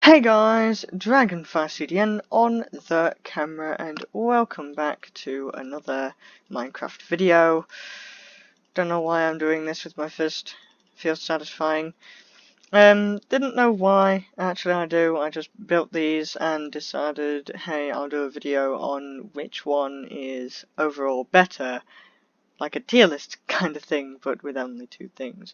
Hey guys, DragonFastCDN on the camera, and welcome back to another Minecraft video. Don't know why I'm doing this with my fist. Feels satisfying. Didn't know why. Actually, I do. I just built these and decided, hey, I'll do a video on which one is overall better, like a tier list kind of thing, but with only two things.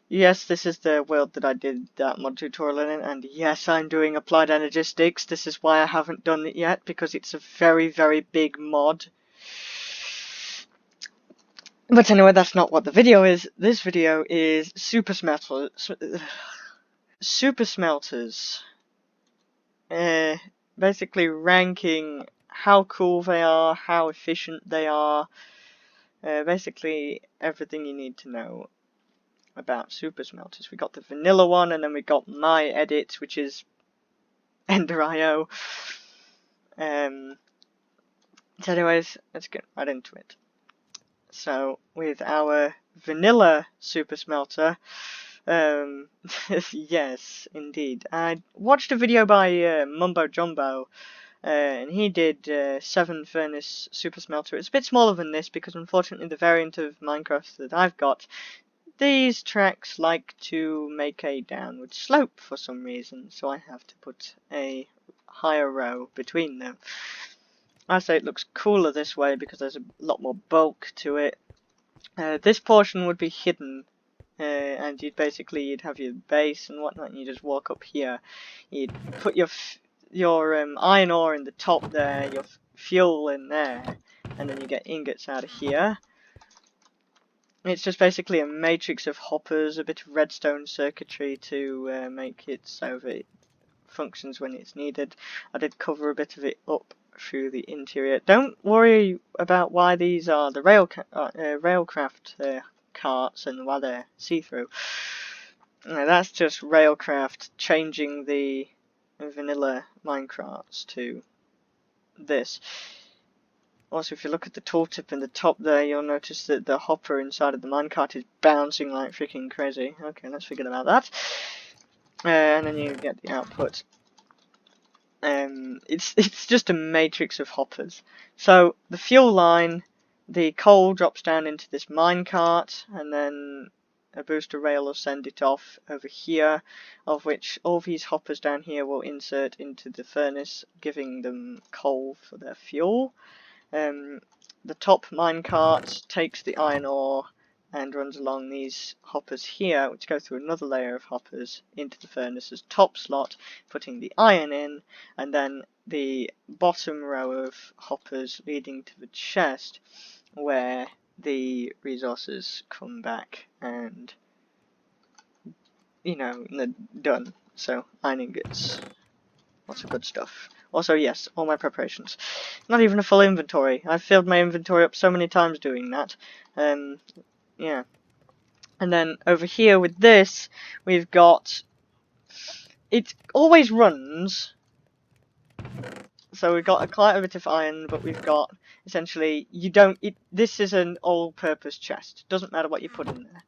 Yes, this is the world that I did that mod tutorial in, and yes, I'm doing applied energistics. This is why I haven't done it yet, because it's a very, very big mod. But anyway, that's not what the video is. This video is Super Smelters. Basically ranking how cool they are, how efficient they are. Basically everything you need to know about super smelters. We got the vanilla one, and then we got my edit, which is Ender.io. So anyways, let's get right into it. So with our vanilla super smelter, yes, indeed. I watched a video by Mumbo Jumbo, and he did 7 furnace super smelter. It's a bit smaller than this because unfortunately the variant of Minecraft that I've got, these tracks like to make a downward slope for some reason, so I have to put a higher row between them. I say it looks cooler this way because there's a lot more bulk to it. This portion would be hidden, and you'd have your base and whatnot, and you just walk up here. You'd put your iron ore in the top there, your fuel in there, and then you get ingots out of here. It's just basically a matrix of hoppers, a bit of redstone circuitry to make it so that it functions when it's needed. I did cover a bit of it up through the interior. Don't worry about why these are the railcraft carts and why they're see-through. That's just railcraft changing the vanilla minecarts to this. Also, if you look at the tooltip in the top there, you'll notice that the hopper inside of the minecart is bouncing like freaking crazy. Okay, let's forget about that. And then you get the output. It's just a matrix of hoppers. So the fuel line, the coal drops down into this minecart, and then a booster rail will send it off over here, of which all these hoppers down here will insert into the furnace, giving them coal for their fuel. The top minecart takes the iron ore and runs along these hoppers here, which go through another layer of hoppers into the furnace's top slot, putting the iron in, and then the bottom row of hoppers leading to the chest, where the resources come back and, they're done. So, iron ingots. Lots of good stuff. Also, yes, all my preparations. Not even a full inventory. I've filled my inventory up so many times doing that. Yeah. And then over here with this, we've got... It always runs. So we've got quite a bit of iron, but we've got, essentially, this is an all-purpose chest. Doesn't matter what you put in there.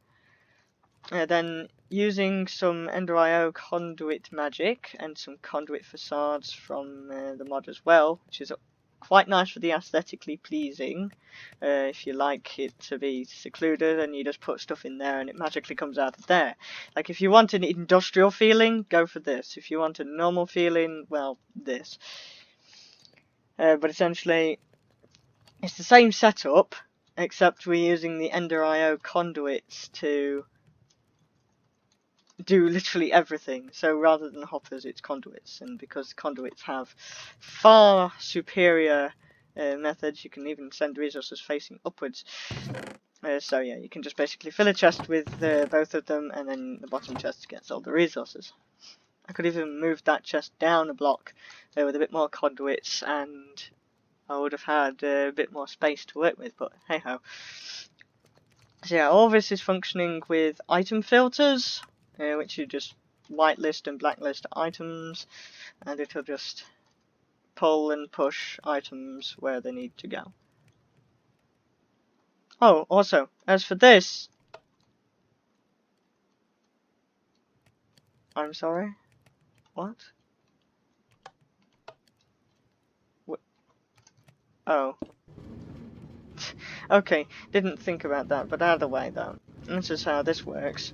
Then using some Ender.io conduit magic and some conduit facades from the mod as well, which is quite nice for the aesthetically pleasing. If you like it to be secluded, and you just put stuff in there and it magically comes out of there. Like if you want an industrial feeling, go for this. If you want a normal feeling, well, this. But essentially, it's the same setup, except we're using the Ender.io conduits to do literally everything. So rather than hoppers, it's conduits, and because conduits have far superior methods, you can even send resources facing upwards. So yeah, you can just basically fill a chest with both of them, and then the bottom chest gets all the resources. I could even move that chest down a block with a bit more conduits, and I would have had a bit more space to work with, but hey ho. So yeah, all this is functioning with item filters, which you just whitelist and blacklist items, and it'll just pull and push items where they need to go. Oh, also, as for this, I'm sorry. What? Oh. Okay, didn't think about that, but either way though, this is how this works.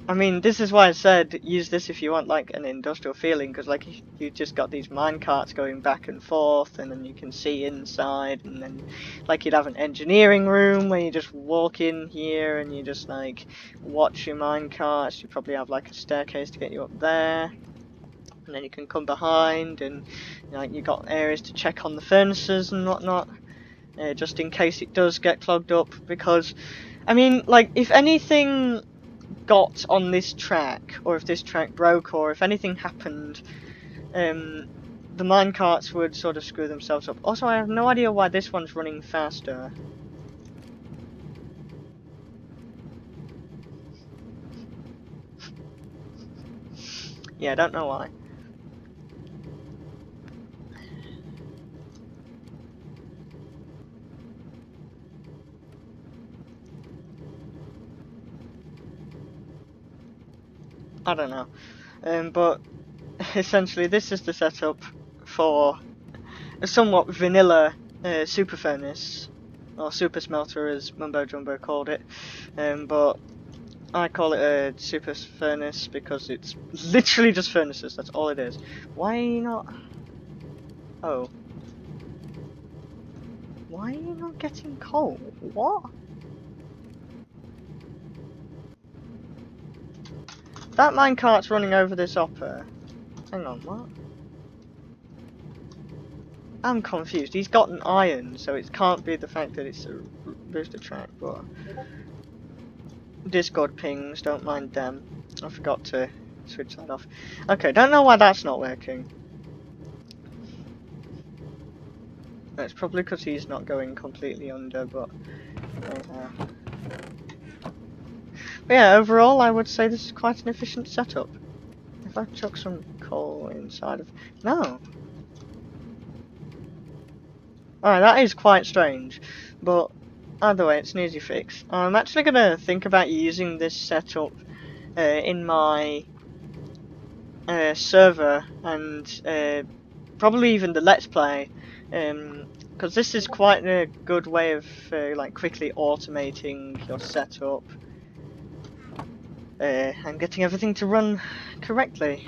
I mean, this is why I said use this if you want like an industrial feeling, because like you just got these mine carts going back and forth, and then you can see inside, and then like you'd have an engineering room where you just walk in here and you just like watch your mine carts. You probably have like a staircase to get you up there. And then you can come behind, and like you got areas to check on the furnaces and whatnot, just in case it does get clogged up. Because, I mean, like if anything got on this track, or if this track broke, or if anything happened, the minecarts would sort of screw themselves up. Also, I have no idea why this one's running faster. Yeah, I don't know why. I don't know. But essentially this is the setup for a somewhat vanilla super furnace, or super smelter as Mumbo Jumbo called it, but I call it a super furnace because it's literally just furnaces, that's all it is. Why not? Oh. Why are you not getting coal? What? That minecart's running over this hopper. Hang on, what? I'm confused. He's got an iron, so it can't be the fact that it's a booster track, but... Discord pings, don't mind them. I forgot to switch that off. Okay, don't know why that's not working. It's probably because he's not going completely under, but... But yeah, overall I would say this is quite an efficient setup. If I chuck some coal inside of... No! Alright, that is quite strange, but either way, it's an easy fix. I'm actually going to think about using this setup in my server, and probably even the Let's Play, because this is quite a good way of like quickly automating your setup and getting everything to run correctly.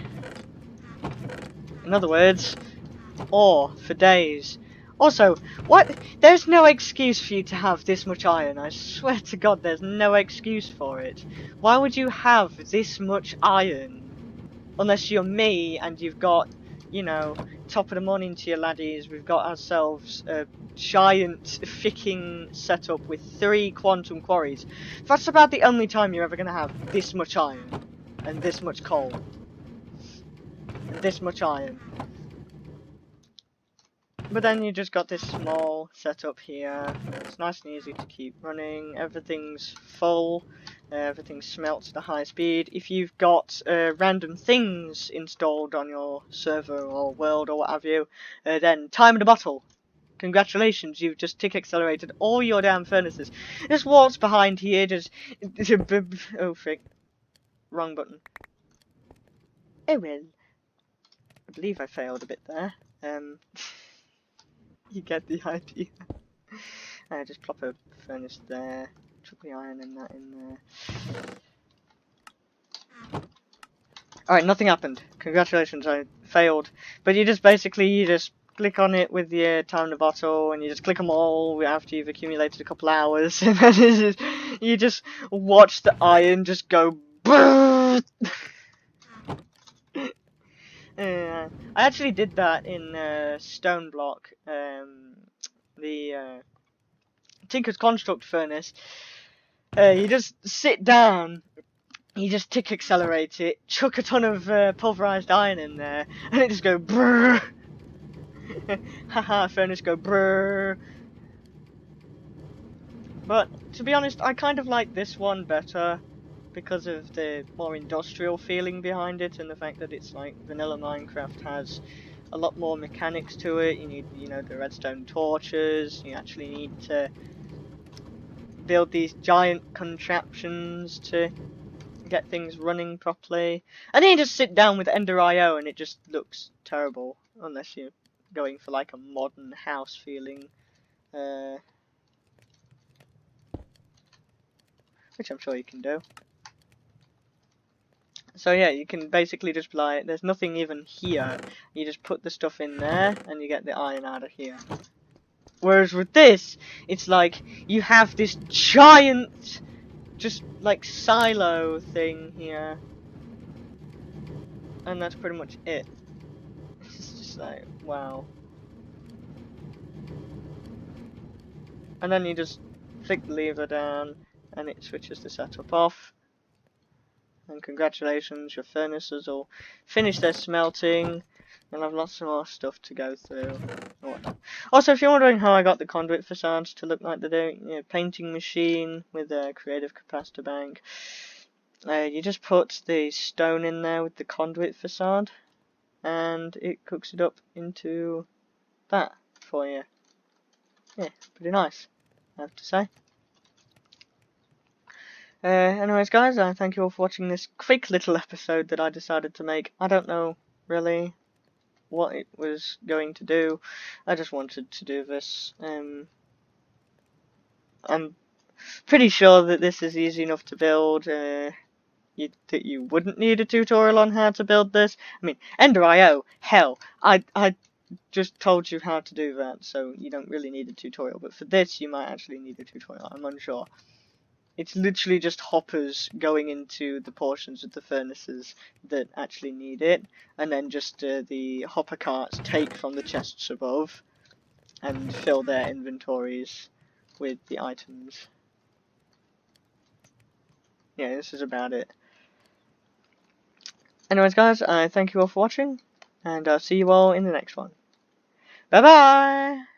In other words, ore for days. Also, what? There's no excuse for you to have this much iron. I swear to God, there's no excuse for it. Why would you have this much iron? Unless you're me and you've got, you know, top of the morning to your laddies, we've got ourselves a giant ficking setup with 3 quantum quarries. That's about the only time you're ever going to have this much iron, and this much coal, and this much iron. But then you just got this small setup here. It's nice and easy to keep running. Everything's full. Everything smelts at a high speed. If you've got random things installed on your server or world or what have you, then time in the bottle. Congratulations, you've just tick accelerated all your damn furnaces. Just walks behind here, just... oh frick. Wrong button. Oh well. I believe I failed a bit there. You get the idea. Just plop a furnace there, chuck the iron and that in there. Alright, nothing happened. Congratulations, I failed. But you just click on it with the time in the bottle, and you just click them all after you've accumulated a couple hours, and then you just watch the iron just go I actually did that in Stone Block, the Tinker's Construct furnace. You just sit down, you just tick accelerate it, chuck a ton of pulverized iron in there, and it just go brrrr. Haha, furnace go brrrr. But to be honest, I kind of like this one better because of the more industrial feeling behind it, and the fact that it's like vanilla Minecraft has a lot more mechanics to it. You need, you know, the redstone torches. You actually need to build these giant contraptions to get things running properly. And then you just sit down with Ender IO and it just looks terrible, unless you're going for like a modern house feeling, which I'm sure you can do. So yeah, you can basically just be like, there's nothing even here. You just put the stuff in there and you get the iron out of here. Whereas with this, it's like you have this giant, just like silo thing here, and that's pretty much it. It's just like, wow. And then you just flick the lever down and it switches the setup off. And congratulations, your furnaces all finished their smelting. You'll have lots more stuff to go through. Also, if you're wondering how I got the conduit facades to look like they do, you know, painting machine with a creative capacitor bank. You just put the stone in there with the conduit facade, and it cooks it up into that for you. Yeah, pretty nice, I have to say. Anyways, guys, I thank you all for watching this quick little episode that I decided to make. I don't know, really, what it was going to do. I just wanted to do this. I'm pretty sure that this is easy enough to build. That you wouldn't need a tutorial on how to build this. I mean, Ender IO, hell, I just told you how to do that, so you don't really need a tutorial. But for this, you might actually need a tutorial. I'm unsure. It's literally just hoppers going into the portions of the furnaces that actually need it, and then just the hopper carts take from the chests above and fill their inventories with the items. Yeah, this is about it. Anyways, guys, I thank you all for watching, and I'll see you all in the next one. Bye bye!